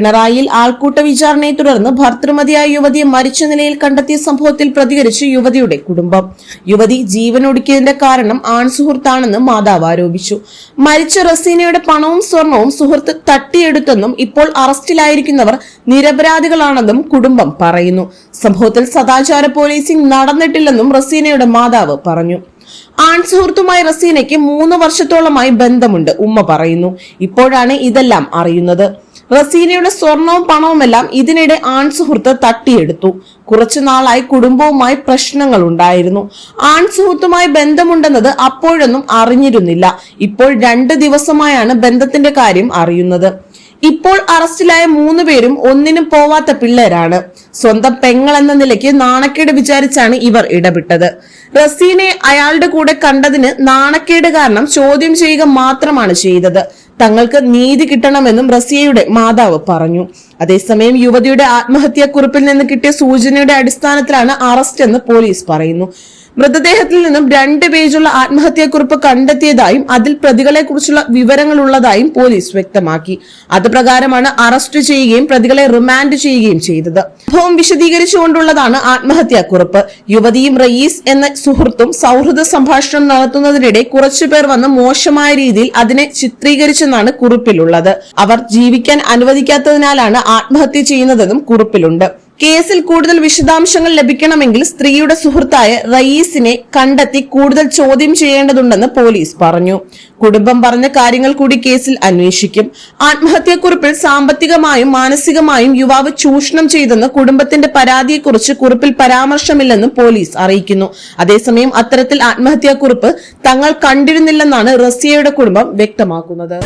പിണറായിയിൽ ആൾക്കൂട്ട വിചാരണയെ തുടർന്ന് ഭർതൃമതിയായ യുവതിയെ മരിച്ച നിലയിൽ കണ്ടെത്തിയ സംഭവത്തിൽ പ്രതികരിച്ച് യുവതിയുടെ കുടുംബം. യുവതി ജീവനൊടുക്കിയതിന്റെ കാരണം ആൺസുഹൃത്താണെന്ന് മാതാവ് ആരോപിച്ചു. മരിച്ച റസീനയുടെ പണവും സ്വർണവും സുഹൃത്ത് തട്ടിയെടുത്തെന്നും ഇപ്പോൾ അറസ്റ്റിലായിരിക്കുന്നവർ നിരപരാധികളാണെന്നും കുടുംബം പറയുന്നു. സംഭവത്തിൽ സദാചാര പോലീസിംഗ് നടന്നിട്ടില്ലെന്നും റസീനയുടെ മാതാവ് പറഞ്ഞു. ആൺസുഹൃത്തുമായി റസീനയ്ക്ക് 3 വർഷത്തോളമായി ബന്ധമുണ്ട് ഉമ്മ പറയുന്നു. ഇപ്പോഴാണ് ഇതെല്ലാം അറിയുന്നത്. റസീനയുടെ സ്വർണവും പണവുമെല്ലാം ഇതിനിടെ ആൺസുഹൃത്ത് തട്ടിയെടുത്തു. കുറച്ചു നാളായി കുടുംബവുമായി പ്രശ്നങ്ങൾ ഉണ്ടായിരുന്നു. ആൺസുഹൃത്തുമായി ബന്ധമുണ്ടെന്നത് അപ്പോഴൊന്നും അറിഞ്ഞിരുന്നില്ല. ഇപ്പോൾ 2 ദിവസമായാണ് ബന്ധത്തിന്റെ കാര്യം അറിയുന്നത്. ഇപ്പോൾ അറസ്റ്റിലായ 3 പേരും ഒന്നിനും പോവാത്ത പിള്ളേരാണ്. സ്വന്തം പെങ്ങൾ എന്ന നിലയ്ക്ക് നാണക്കേട് വിചാരിച്ചാണ് ഇവർ ഇടപെട്ടത്. റസീനയെ അയാളുടെ കൂടെ കണ്ടതിന് നാണക്കേട് കാരണം ചോദ്യം ചെയ്യുക മാത്രമാണ് ചെയ്തത്. തങ്ങൾക്ക് നീതി കിട്ടണമെന്നും റസിയയുടെ മാതാവ് പറഞ്ഞു. അതേസമയം യുവതിയുടെ ആത്മഹത്യാക്കുറിപ്പിൽ നിന്ന് കിട്ടിയ സൂചനയുടെ അടിസ്ഥാനത്തിലാണ് അറസ്റ്റ് എന്ന് പോലീസ് പറയുന്നു. മൃതദേഹത്തിൽ നിന്നും 2 പേജുള്ള ആത്മഹത്യാക്കുറിപ്പ് കണ്ടെത്തിയതായും അതിൽ പ്രതികളെ കുറിച്ചുള്ള വിവരങ്ങൾ ഉള്ളതായും പോലീസ് വ്യക്തമാക്കി. അത് പ്രകാരമാണ് അറസ്റ്റ് ചെയ്യുകയും പ്രതികളെ റിമാൻഡ് ചെയ്യുകയും ചെയ്തത്. സംഭവം വിശദീകരിച്ചുകൊണ്ടുള്ളതാണ് ആത്മഹത്യാക്കുറിപ്പ്. യുവതിയും റയീസ് എന്ന സുഹൃത്തും സൗഹൃദ സംഭാഷണം നടത്തുന്നതിനിടെ കുറച്ചുപേർ വന്ന് മോശമായ രീതിയിൽ അതിനെ ചിത്രീകരിച്ചെന്നാണ് കുറിപ്പിലുള്ളത്. അവർ ജീവിക്കാൻ അനുവദിക്കാത്തതിനാലാണ് ആത്മഹത്യ ചെയ്യുന്നതെന്നും കുറിപ്പിലുണ്ട്. കേസിൽ കൂടുതൽ വിശദാംശങ്ങൾ ലഭിക്കണമെങ്കിൽ സ്ത്രീയുടെ സുഹൃത്തായ റയീസിനെ കണ്ടെത്തി കൂടുതൽ ചോദ്യം ചെയ്യേണ്ടതുണ്ടെന്ന് പോലീസ് പറഞ്ഞു. കുടുംബം പറഞ്ഞ കാര്യങ്ങൾ കൂടി കേസിൽ അന്വേഷിക്കും. ആത്മഹത്യാക്കുറിപ്പിൽ സാമ്പത്തികമായും മാനസികമായും യുവാവ് ചൂഷണം ചെയ്തെന്ന് കുടുംബത്തിന്റെ പരാതിയെക്കുറിച്ച് കുറിപ്പിൽ പരാമർശമില്ലെന്നും പോലീസ് അറിയിക്കുന്നു. അതേസമയം അത്തരത്തിൽ ആത്മഹത്യാക്കുറിപ്പ് തങ്ങൾ കണ്ടിരുന്നില്ലെന്നാണ് റസിയയുടെ കുടുംബം വ്യക്തമാക്കുന്നത്.